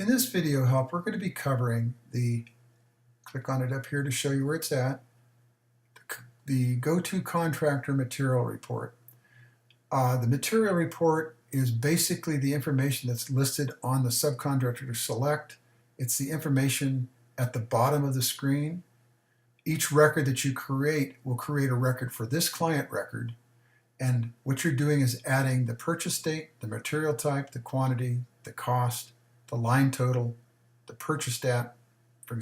In this video help, we're going to be covering click on it up here to show you where it's at, the go-to contractor material report. The material report is basically the information that's listed on the subcontractor to select. It's the information at the bottom of the screen. Each record that you create will create a record for this client record. And what you're doing is adding the purchase date, the material type, the quantity, the cost, the line total, the purchased at, for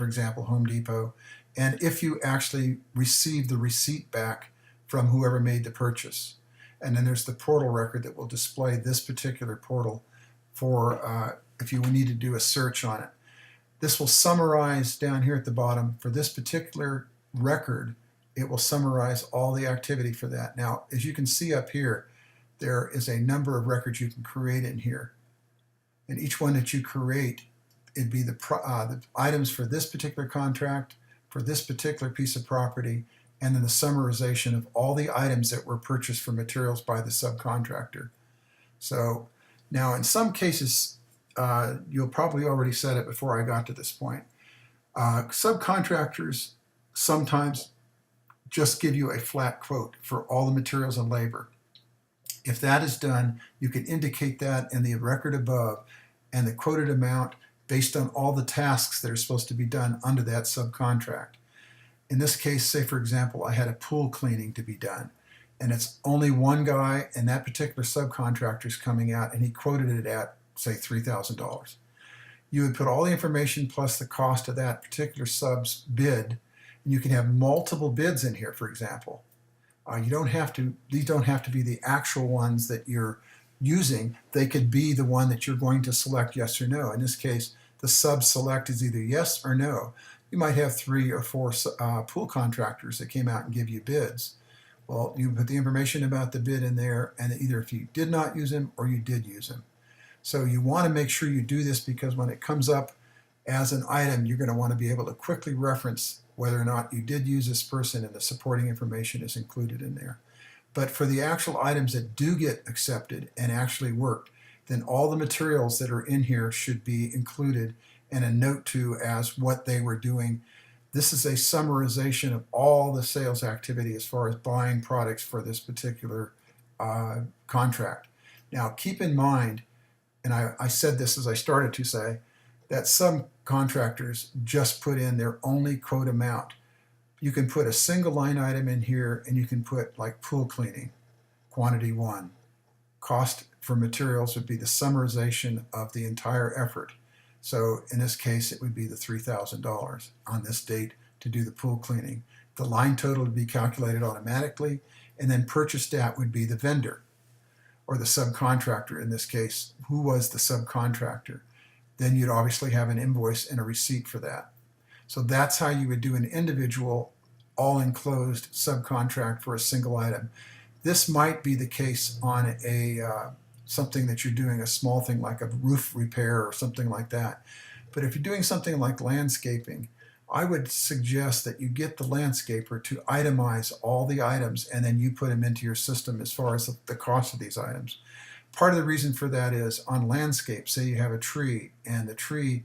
example, Home Depot, and if you actually receive the receipt back from whoever made the purchase. And then there's the portal record that will display this particular portal for if you need to do a search on it. This will summarize down here at the bottom for this particular record. It will summarize all the activity for that. Now, as you can see up here, there is a number of records you can create in here. And each one that you create, it'd be the items for this particular contract, for this particular piece of property, and then the summarization of all the items that were purchased for materials by the subcontractor. So now in some cases, you'll probably already said it before I got to this point. Subcontractors sometimes just give you a flat quote for all the materials and labor. If that is done, you can indicate that in the record above and the quoted amount based on all the tasks that are supposed to be done under that subcontract. In this case, say for example, I had a pool cleaning to be done, and it's only one guy, and that particular subcontractor is coming out, and he quoted it at, say, $3,000. You would put all the information plus the cost of that particular sub's bid, and you can have multiple bids in here, for example. These don't have to be the actual ones that you're using. They could be the one that you're going to select yes or no. In this case, the sub select is either yes or no. You might have 3 or 4 pool contractors that came out and give you bids. Well, you put the information about the bid in there, and either if you did not use them or you did use them. So you want to make sure you do this, because when it comes up as an item, you're going to want to be able to quickly reference whether or not you did use this person, and the supporting information is included in there. But for the actual items that do get accepted and actually work, then all the materials that are in here should be included and a note to as what they were doing. This is a summarization of all the sales activity as far as buying products for this particular contract. Now keep in mind, and I said this as I started to say, that some contractors just put in their only quote amount. You can put a single line item in here, and you can put like pool cleaning, quantity 1. Cost for materials would be the summarization of the entire effort. So in this case, it would be the $3,000 on this date to do the pool cleaning. The line total would be calculated automatically, and then purchased at would be the vendor or the subcontractor. In this case, who was the subcontractor? Then you'd obviously have an invoice and a receipt for that. So that's how you would do an individual all-enclosed subcontract for a single item. This might be the case on something that you're doing, a small thing like a roof repair or something like that. But if you're doing something like landscaping, I would suggest that you get the landscaper to itemize all the items, and then you put them into your system as far as the cost of these items. Part of the reason for that is on landscape, say you have a tree, and the tree,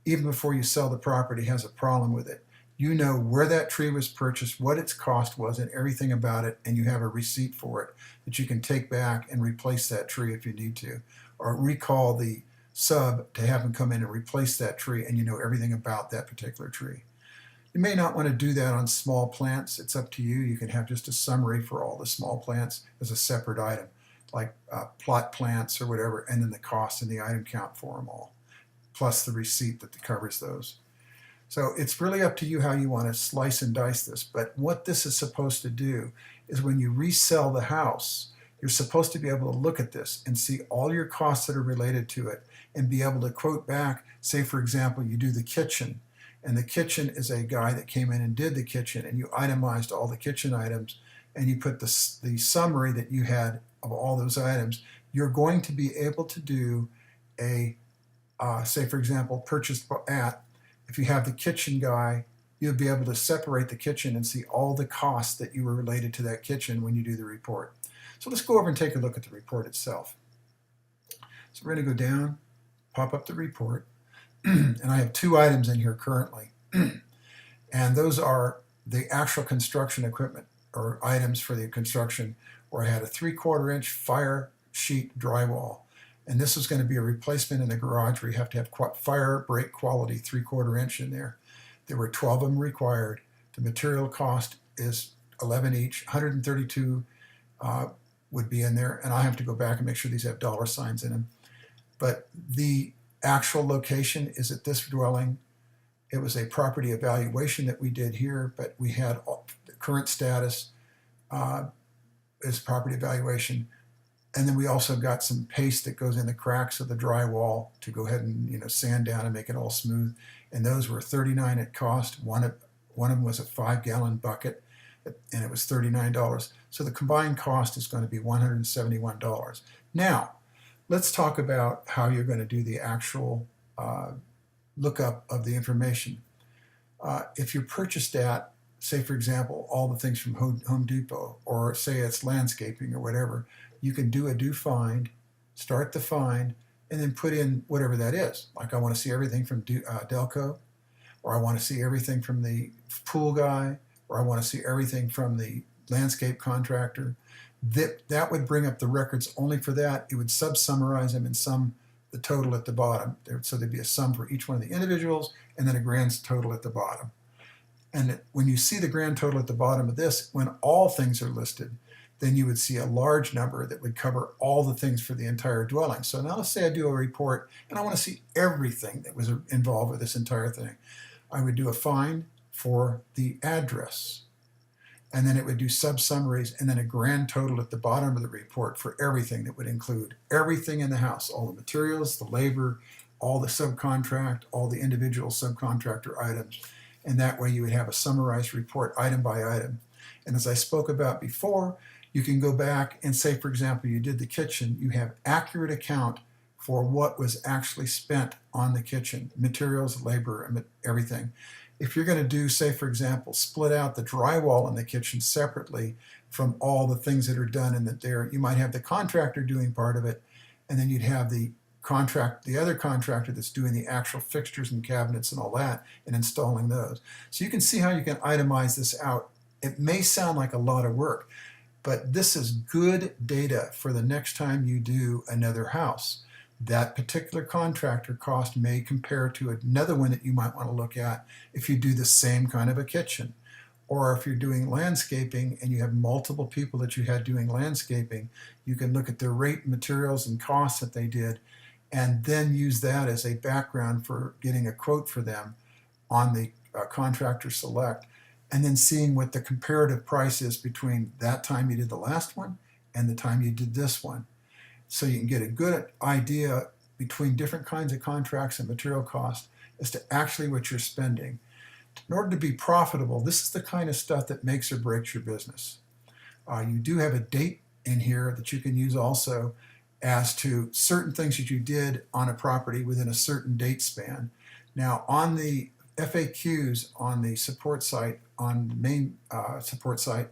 even before you sell the property, has a problem with it. You know where that tree was purchased, what its cost was, and everything about it, and you have a receipt for it that you can take back and replace that tree if you need to, or recall the sub to have them come in and replace that tree, and you know everything about that particular tree. You may not want to do that on small plants. It's up to you. You can have just a summary for all the small plants as a separate item, like plot plants or whatever, and then the cost and the item count for them all, plus the receipt that covers those. So it's really up to you how you want to slice and dice this. But what this is supposed to do is when you resell the house, you're supposed to be able to look at this and see all your costs that are related to it and be able to quote back. Say, for example, you do the kitchen, and the kitchen is a guy that came in and did the kitchen, and you itemized all the kitchen items, and you put the summary that you had of all those items. You're going to be able to do a, say, for example, purchased at. If you have the kitchen guy, you'll be able to separate the kitchen and see all the costs that you were related to that kitchen when you do the report. So let's go over and take a look at the report itself. So we're going to go down, pop up the report. And I have two items in here currently. And those are the actual construction equipment or items for the construction, where I had a 3/4 inch fire sheet drywall. And this is going to be a replacement in the garage where you have to have fire break quality 3/4 inch in there. There were 12 of them required. The material cost is 11 each, 132 would be in there. And I have to go back and make sure these have dollar signs in them. But the actual location is at this dwelling. It was a property evaluation that we did here, but we had the current status as property evaluation. And then we also got some paste that goes in the cracks of the drywall to go ahead and sand down and make it all smooth. And those were $39 at cost. One of them was a 5-gallon bucket, and it was $39. So the combined cost is going to be $171. Now, let's talk about how you're going to do the actual lookup of the information. If you purchased at, say for example, all the things from Home Depot, or say it's landscaping or whatever, you can do a do find, start the find, and then put in whatever that is. Like, I want to see everything from Delco, or I want to see everything from the pool guy, or I want to see everything from the landscape contractor. That would bring up the records only for that. It would sub-summarize them and sum the total at the bottom. So there'd be a sum for each one of the individuals, and then a grand total at the bottom. And when you see the grand total at the bottom of this, when all things are listed, then you would see a large number that would cover all the things for the entire dwelling. So now let's say I do a report and I want to see everything that was involved with this entire thing. I would do a find for the address, and then it would do sub-summaries, and then a grand total at the bottom of the report for everything that would include everything in the house, all the materials, the labor, all the subcontract, all the individual subcontractor items. And that way you would have a summarized report item by item. And as I spoke about before, you can go back and say, for example, you did the kitchen, you have accurate account for what was actually spent on the kitchen, materials, labor, and everything. If you're going to do, say, for example, split out the drywall in the kitchen separately from all the things that are done in there, you might have the contractor doing part of it, and then you'd have the other contractor that's doing the actual fixtures and cabinets and all that and installing those. So you can see how you can itemize this out. It may sound like a lot of work, but this is good data for the next time you do another house. That particular contractor cost may compare to another one that you might want to look at if you do the same kind of a kitchen. Or if you're doing landscaping and you have multiple people that you had doing landscaping, you can look at their rate, materials, and costs that they did, and then use that as a background for getting a quote for them on the contractor select, and then seeing what the comparative price is between that time you did the last one and the time you did this one. So you can get a good idea between different kinds of contracts and material costs as to actually what you're spending. In order to be profitable, this is the kind of stuff that makes or breaks your business. You do have a date in here that you can use also as to certain things that you did on a property within a certain date span. Now, on the FAQs on the support site, on the main support site,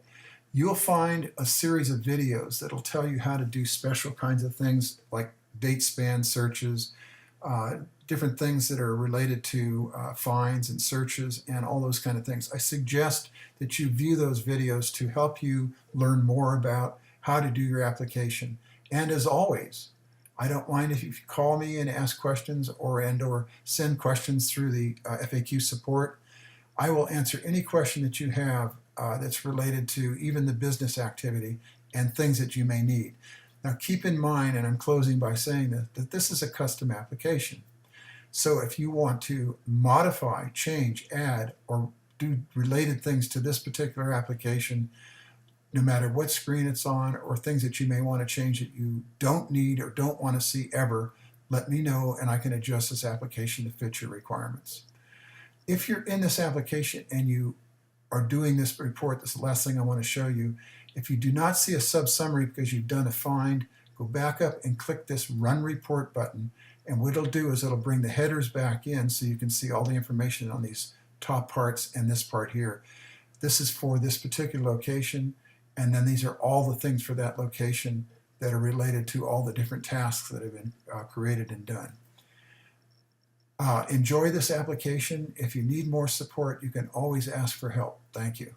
you'll find a series of videos that'll tell you how to do special kinds of things like date span searches, different things that are related to fines and searches and all those kind of things. I suggest that you view those videos to help you learn more about how to do your application. And as always, I don't mind if you call me and ask questions or send questions through the FAQ support. I will answer any question that you have that's related to even the business activity and things that you may need. Now keep in mind, and I'm closing by saying that this is a custom application. So if you want to modify, change, add, or do related things to this particular application, no matter what screen it's on, or things that you may want to change that you don't need or don't want to see ever, let me know and I can adjust this application to fit your requirements. If you're in this application and you are doing this report, this is the last thing I want to show you. If you do not see a sub-summary because you've done a find, go back up and click this Run Report button. And what it'll do is it'll bring the headers back in so you can see all the information on these top parts and this part here. This is for this particular location, and then these are all the things for that location that are related to all the different tasks that have been created and done. Enjoy this application. If you need more support, you can always ask for help. Thank you.